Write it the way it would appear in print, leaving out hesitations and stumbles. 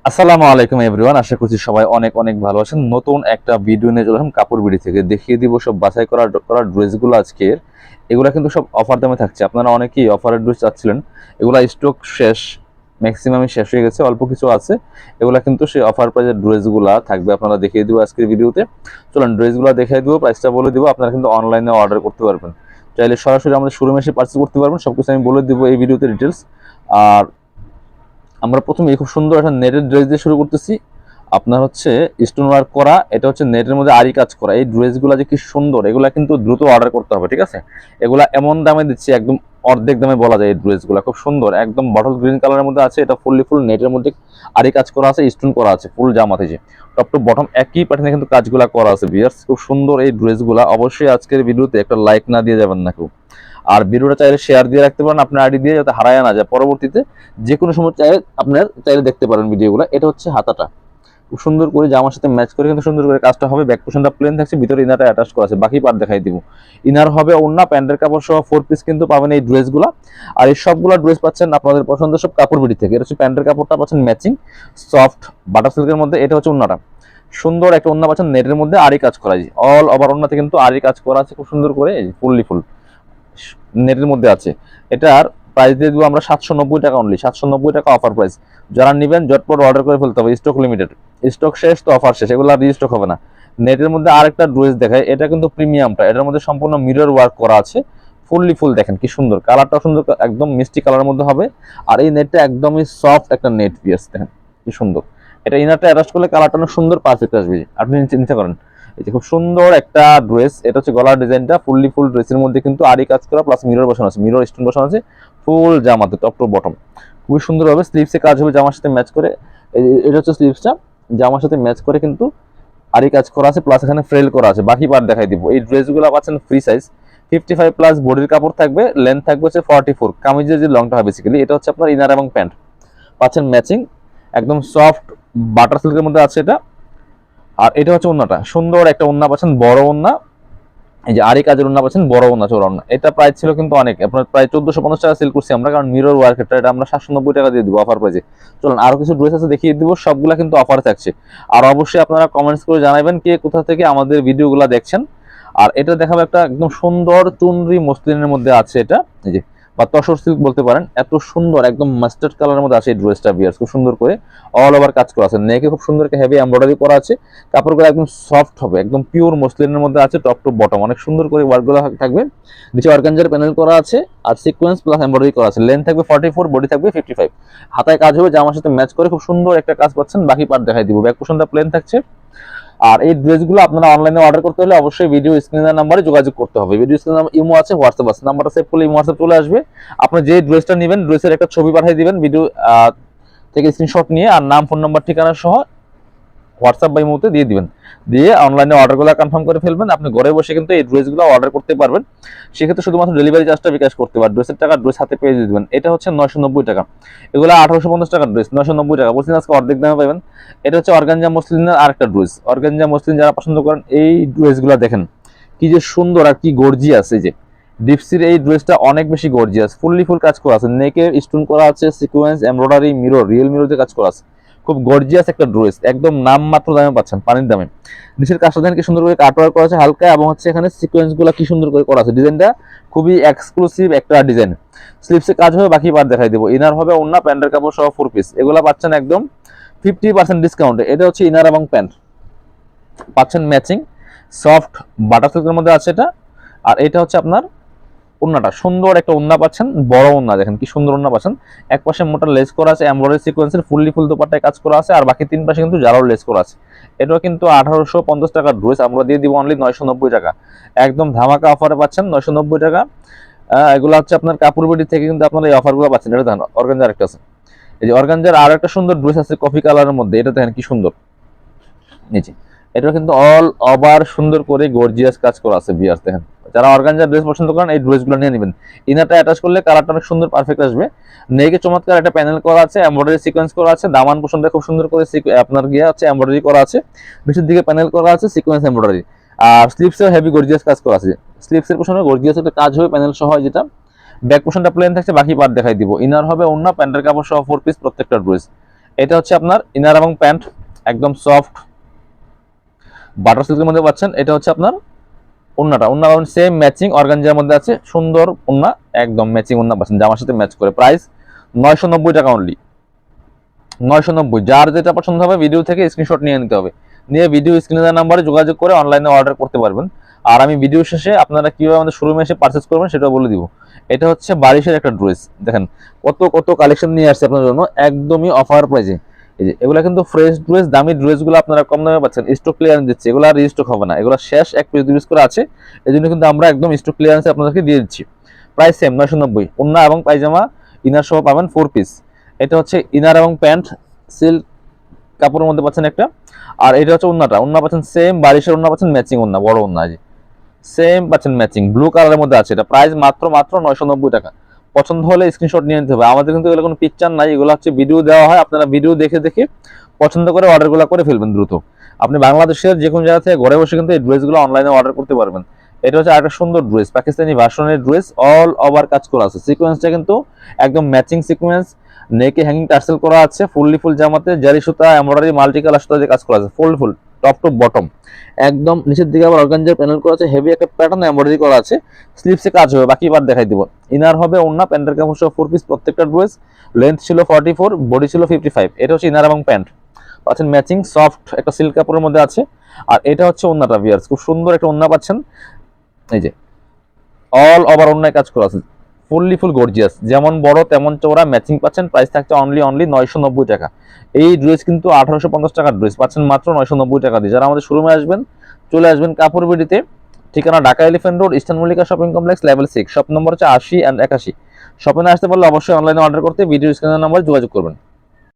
আসসালামু আলাইকুম এভরিওয়ান, আশা করছি সবাই অনেক অনেক ভালো আছেন। নতুন একটা ভিডিও নিয়ে চলে আসলাম কাপড় বিডি থেকে। দেখিয়ে দিব সব বাছাই করা করা ড্রেসগুলো আজকের। এগুলা কিন্তু সব অফার দামে থাকছে। আপনারা অনেকেই অফারের ড্রেস চাচ্ছিলেন, এগুলা স্টক শেষ, ম্যাক্সিমামই শেষ হয়ে গেছে, অল্প কিছু আছে। এগুলা কিন্তু সেই অফার প্রাইজের ড্রেসগুলা থাকবে, আপনারা দেখিয়ে দিব আজকের ভিডিওতে। চলুন ড্রেসগুলো দেখিয়ে দিব, প্রাইসটা বলে দিব। আপনারা কিন্তু অনলাইনে অর্ডার করতে পারবেন, চাইলে সরাসরি আমাদের শোরুমে এসে পার্চেস করতে পারবেন। সবকিছু আমি বলে দিব এই ভিডিওতে ডিটেলস। আর আমরা প্রথমে খুব সুন্দর একটা নেটের ড্রেস দিয়ে শুরু করতেছি। আপনার হচ্ছে স্টোন ওয়ার্ক করা, এটা হচ্ছে নেটের মধ্যে আরি কাজ করা। এই ড্রেসগুলো যে কি সুন্দর, এগুলা কিন্তু দ্রুত অর্ডার করতে হবে, ঠিক আছে? এগুলা এমন দামে দিচ্ছি, একদম অর্ধেক দামে বলা যায়। এই ড্রেসগুলো খুব সুন্দর, একদম বটল গ্রিন কালারের মধ্যে আছে। এটা ফুল নেটের মধ্যে আরি কাজ করা আছে, স্টোন করা আছে ফুল জামাতে। যে টপ টু বটম একই প্যাটার্নে কিন্তু কাজগুলা করা আছে ভিউয়ার্স, খুব সুন্দর এই ড্রেসগুলা। অবশ্যই আজকের ভিডিওতে একটা লাইক না দিয়ে যাবেন না কেউ। আর ভিডিওটা চাইলে শেয়ার দিয়ে রাখতে পারেন আপনার আইডি দিয়ে, যাতে হারায় না যায় পরবর্তীতে। যে কোনো সময় চাইলে আপনার চাইলে দেখতে পারেন ভিডিওগুলো। এটা হচ্ছে হাতাটা, খুব সুন্দর করে জামার সাথে ম্যাচ করে কিন্তু সুন্দর করে কাজটা হবে। ব্যাক পোর্শনটা প্লেন থাকছে, ভিতরে ইনারটা অ্যাটাচ করা আছে। বাকি পার্ট দেখাই দিব। ইনার হবে ওন্না, প্যান্টের কাপড় সহ 4 পিস কিন্তু পাবেন এই ড্রেসগুলো। আর এই সবগুলো ড্রেস পাচ্ছেন আপনাদের পছন্দের সব কাপড় বিড়ি থেকে। এটা হচ্ছে প্যান্টের কাপড়টা পাচ্ছেন ম্যাচিং সফট বাটার সিল্কের মধ্যে। এটা হচ্ছে ওন্নাটা, সুন্দর একটা ওন্না পাচ্ছেন নেটের মধ্যে আরি কাজ করা। অল ওভার ওন্নাতে কিন্তু আরি কাজ করা আছে খুব সুন্দর করে, ফুল নেটের মধ্যে আছে। এটার প্রাইস দিয়ে দেবো আমরা 790 টাকা অনলি, 790 টাকা অফার প্রাইস। যারা নেবেন জটপট অর্ডার করে ফেলতে হবে, স্টক লিমিটেড। স্টক শেষ তো অফার শেষ, এগুলো রিস্টক হবে না। নেটের মধ্যে আরেকটা ড্রেস দেখায়, এটা কিন্তু প্রিমিয়ামটা। এটার মধ্যে সম্পূর্ণ মিরর ওয়ার্ক করা আছে, ফুল দেখেন কি সুন্দর, কালারটা সুন্দর, একদম মিষ্টি কালারের মধ্যে হবে। আর এই নেটটা একদমই সফট একটা নেট পিস, দেখেন কি সুন্দর। এটা ইনারটা অ্যাটাচ করলে কালারটা অনেক সুন্দর পারফেক্ট আসবে, আপনি চিন্তা করেন। এই যে খুব সুন্দর একটা ড্রেস, এটা হচ্ছে গলার ডিজাইনটা। ফুল ড্রেসের মধ্যে কিন্তু আরি কাজ করা, প্লাস মিরর বসানো আছে, মিরর স্টোন বসানো আছে ফুল জামাতে টপ টু বটম। খুবই সুন্দর হবে, স্লিভসে কাজ হবে জামার সাথে ম্যাচ করে। এটা হচ্ছে স্লিভসটা, জামার সাথে ম্যাচ করে কিন্তু আরি কাজ করা আছে, প্লাস এখানে ফ্রেল করা আছে। বাকি পার্ট দেখাই দিব। এই ড্রেসগুলো পাচ্ছেন ফ্রি সাইজ, 55 প্লাস বডির কাপড় থাকবে, লেন্থ থাকবে হচ্ছে 44। কামিজের যে লংটা হয় বেসিক্যালি, এটা হচ্ছে আপনার ইনার এবং প্যান্ট পাচ্ছেন ম্যাচিং, একদম সফট বাটার সিল্কের মধ্যে আছে এটা। আর এটা হচ্ছে ওন্নাটা, সুন্দর একটা ওন্না পাচ্ছেন, বড় ওন্না। এই যে আরি কাজের ওন্না পাচ্ছেন, বড় ওন্না, চোর ওন্না। এটা প্রাইস ছিল কিন্তু অনেক, আপনার প্রায় 1450 টাকা সেল করছি আমরা, কারণ মিরর ওয়ার্ক এটা আমরা 790 টাকা দিয়ে দিব অফার প্রাইসে। চলুন আরো কিছু ড্রেস আছে দেখিয়ে দিব, সবগুলা কিন্তু অফারে থাকছে। আর অবশ্যই আপনারা কমেন্টস করে জানাবেন কে কোথা থেকে আমাদের ভিডিওগুলো দেখছেন। আর এটা দেখাবো একটা একদম সুন্দর চুনরি মসলিনের মধ্যে আছে এটা, এই যে বা তসর সিল্ক বলতে পারেন। এত সুন্দর একদম মাস্টার্ড কালারের মধ্যে আছে এই ড্রেসটা বিয়ার্স, খুব সুন্দর করে অল ওভার কাজ করা আছে। নেকে খুব সুন্দর একটা হেভি এমব্রয়ডারি করা আছে। কাপড়গুলো একদম সফট হবে, একদম পিওর মসলিনের মধ্যে আছে, টপ টু বটম অনেক সুন্দর করে ওয়ার্কগুলো থাকবে। নিচে অর্গানজার প্যানেল করা আছে, আর সিকোয়েন্স প্লাস এমব্রয়ডারি করা আছে। লেন্থ থাকবে 44, বডি থাকবে 55। হাতায় কাজ হবে জামার সাথে ম্যাচ করে, খুব সুন্দর একটা কাজ পাচ্ছেন। বাকি পার্ট দেখাই দিব। ব্যাক পোর্শনটা প্লেন থাকছে। আর এই ড্রেসগুলো আপনারা অনলাইনে অর্ডার করতে হলে অবশ্যই ভিডিও স্ক্রিনের নাম্বারে যোগাযোগ করতে হবে। ভিডিও স্ক্রিনে ইমো আছে, হোয়াটসঅ্যাপ আছে, নাম্বারটা সেভ করলে ইমো হোয়াটসঅ্যাপ চলে আসবে। আপনি যে ড্রেসটা নেবেন ড্রেসের একটা ছবি পাঠিয়ে দিবেন ভিডিও থেকে স্ক্রিনশট নিয়ে, আর নাম, ফোন নাম্বার, ঠিকানা সহ হোয়াটসঅ্যাপ বা ইমোতে দিয়ে দিবেন। দিয়ে অনলাইনে অর্ডারগুলো কনফার্ম করে ফেলবেন। আপনি ঘরে বসে কিন্তু এই ড্রেসগুলো অর্ডার করতে পারবেন। সেক্ষেত্রে শুধুমাত্র ডেলিভারি চার্জটা বিকাশ করতে পারবেন, ড্রেসের টাকা ড্রেস হাতে পেয়ে দিবেন। এটা হচ্ছে 990 টাকা, এগুলো 1850 টাকার ড্রেস, 990 টাকা বলছেন, আজকে অর্ধেক দামে পাবেন। এটা হচ্ছে অর্গানজা মসলিনের আরেকটা ড্রেস। অর্গানজা মসলিন যারা পছন্দ করেন, এই ড্রেসগুলো দেখেন কি যে সুন্দর আর কি গর্জিয়াস। এই যে ডিপসির এই ড্রেসটা অনেক বেশি গর্জিয়াস, ফুল কাজ করা আছে, নেকে স্টোন করা আছে, sequence, embroidery, mirror, real mirror দিয়ে কাজ করা আছে। খুব গর্জিয়াস একটা ড্রেস, একদম নাম মাত্র দামে পাচ্ছেন, পানির দামে। নিচের কাজটা দেখেন কি সুন্দর করে কাটওয়ার্ক করা আছে হালকা, এবং হচ্ছে এখানে সিকোয়েন্স গুলো কি সুন্দর করে করা আছে। ডিজাইনটা খুবই এক্সক্লুসিভ একটা ডিজাইন। স্লিপসে কাজ হবে, বাকি পার্ট দেখাই দেবো। ইনার হবে ওন্না, প্যান্টের কাপড় সহ 4 পিস। এগুলো পাচ্ছেন একদম 50% ডিসকাউন্টে। এটা হচ্ছে ইনার এবং প্যান্ট পাচ্ছেন ম্যাচিং, সফট বাটার সিল্কের মধ্যে আছে এটা। আর এটা হচ্ছে আপনার ওন্নাটা, সুন্দর একটা ওন্না পাচ্ছেন, বড় ওন্না, দেখেন কি সুন্দর ওন্না পাচ্ছেন। এক পাশে মোটা লেস করা আছে, এমব্রয়ডারি সিকোয়েন্সের ফুল দোপাট্টায় কাজ করা আছে, আর বাকি 3 পাশে কিন্তু জারাও লেস করা আছে। এটাও কিন্তু 1850 টাকার ড্রেস, আমরা দিয়ে দিব অনলি 990 টাকা। একদম ধামাকা অফারে পাচ্ছেন 990 টাকা। এগুলো হচ্ছে আপনার কাপড় বিডি থেকে কিন্তু আপনারা এই অফারগুলো পাচ্ছেন। এটা দেখেন অর্গানজার একটা আছে, এই যে অর্গানজার আর একটা সুন্দর ড্রেস আছে কফি কালারের মধ্যে, এটা দেখেন কি সুন্দর। নিচে এটা কিন্তু অল ওভার সুন্দর করে গর্জিয়াস কাজ করা আছে ভিউয়ার্স, দেখেন। যারা অর্গানজার ড্রেস পছন্দ করেন এই ড্রেসগুলো নিয়ে নেবেন। ইনারটা অ্যাটাচ করলে কালারটা অনেক সুন্দর পারফেক্ট আসবে। নেকে চমৎকার একটা প্যানেল করা আছে, এমব্রয়ডারি সিকোয়েন্স করা আছে, দামান পোষণটা খুব সুন্দর করে আপনার গিয়ে আছে এমব্রয়ডারি করা আছে, নিচের দিকে প্যানেল করা আছে, সিকোয়েন্স এমব্রয়ডারি। আর স্লিপসেও হেভি গর্জিয়াস কাজ করা আছে। স্লিপসের পোষণে গর্জিয়াস একটা কাজ হবে প্যানেল সহ, যেটা ব্যাক পোষণটা প্লেন থাকছে, বাকি পার্ট দেখাই দিব। ইনার হবে ওন্না, প্যান্টের কাপড় সহ 4 পিস প্রত্যেকটা ড্রেস। এটা হচ্ছে আপনার ইনার এবং প্যান্ট, একদম সফট বাটার সিল্কের মধ্যে পাচ্ছেন। এটা হচ্ছে আপনার ওন্নাটা, ওন্না পাবেন সেম ম্যাচিং অর্গানজার মধ্যে আছে, সুন্দর ওন্না, একদম ম্যাচিং ওন্না পাচ্ছেন জামার সাথে ম্যাচ করে। প্রাইস 990 টাকা অনলি, 990। যার যেটা পছন্দ হবে ভিডিও থেকে স্ক্রিনশট নিয়ে নিতে হবে, নিয়ে ভিডিও স্ক্রিনে দেওয়া নাম্বারে যোগাযোগ করে অনলাইনে অর্ডার করতে পারবেন। আর আমি ভিডিও শেষে আপনারা কিভাবে আমাদের শোরুমে এসে পারচেস করবেন সেটাও বলে দিব। এটা হচ্ছে বারিশের একটা ড্রেস, দেখেন কত কত কালেকশন নিয়ে আসছে আপনার জন্য একদমই অফার প্রাইসে। এই যে এগুলো কিন্তু ফ্রেশ ড্রেস, দামি ড্রেসগুলো আপনারা কম দামে পাচ্ছেন, স্টক ক্লিয়ারেন্স দিচ্ছে, এগুলো আর রিস্টক হবে না, এগুলো শেষ 1 পিস 2 পিস করে আছে, এই জন্য কিন্তু আমরা একদম স্টক ক্লিয়ারেন্সে আপনাদেরকে দিয়ে দিচ্ছি। প্রাইস সেম 990, ওন্না এবং পায়জামা ইনার সহ পাবেন 4 পিস। এটা হচ্ছে ইনার এবং প্যান্ট সিল্ক কাপড়ের মধ্যে পাচ্ছেন একটা, আর এটা হচ্ছে ওন্নাটা, ওন্না পাচ্ছেন সেম বারিশের ওন্না পাচ্ছেন ম্যাচিং ওন্না, বড় ওন্না সেম পাচ্ছেন ম্যাচিং ব্লু কালারের মধ্যে আছে। এটা প্রাইস মাত্র 990 টাকা। পছন্দ হলে স্ক্রিনশট নিয়ে নিতে হবে, আমাদের কিন্তু এগুলো কোনো পিকচার নাই, এগুলো হচ্ছে ভিডিও দেওয়া হয়, আপনারা ভিডিও দেখে দেখে পছন্দ করে অর্ডারগুলো করে ফেলবেন দ্রুত। আপনি বাংলাদেশের যে কোনো জায়গা থেকে ঘরে বসে কিন্তু এই ড্রেসগুলো অনলাইনে অর্ডার করতে পারবেন। এটা হচ্ছে আরেকটা সুন্দর ড্রেস, পাকিস্তানি ভার্সনের ড্রেস, অল ওভার কাজ করা আছে, সিকোয়েন্সটা কিন্তু একদম ম্যাচিং সিকোয়েন্স, নেকে হ্যাঙ্গিং টার্সেল করা আছে, ফুললি ফুল জামাতে জারি সুতা এমব্রয়ডারি মাল্টি কালার সুতা দিয়ে কাজ করা আছে, ফুল ফুল টপ টু বটম, একদম নিচের দিকে আবার অর্গানজার প্যানেল করা আছে, হেভি একটা প্যাটার্ন এমব্রয়ডারি করা আছে, স্লিভসে কাজ হবে, বাকি বার দেখাই দিব। ইনার হবে ওন্না, প্যান্টের কাপড় সহ 4 পিস প্রত্যেকটা ড্রেস, লেন্থ ছিল 44, বডি ছিল 55। এটা হচ্ছে ইনার এবং প্যান্ট পাচ্ছেন ম্যাচিং সফট একটা সিল্ক কাপড়ের মধ্যে আছে। আর এটা হচ্ছে ওন্নাটা ভিউয়ার্স, খুব সুন্দর একটা ওন্না পাচ্ছেন, এই যে অল ওভার ওন্নায় কাজ করা আছে, ফুললি ফুল গর্জিয়াস, যেমন বড় তেমন চওড়া ম্যাচিং পাচ্ছেন। প্রাইস থাকছে অনলি 990 টাকা। এই ড্রেস কিন্তু 1850 টাকার ড্রেস পাচ্ছেন মাত্র 990 টাকা দিয়ে। যারা আমাদের শোরুমে আসবেন চলে আসবেন কাপড় বিডিতে, ঠিকানা Dhaka elephant road, eastern Mallika shopping complex, level 6, shop number হচ্ছে 80 and 81। শপে না আসতে পারলে অবশ্যই অনলাইনে অর্ডার করতে ভিডিও স্ক্রিনের নাম্বারে যোগাযোগ করবেন।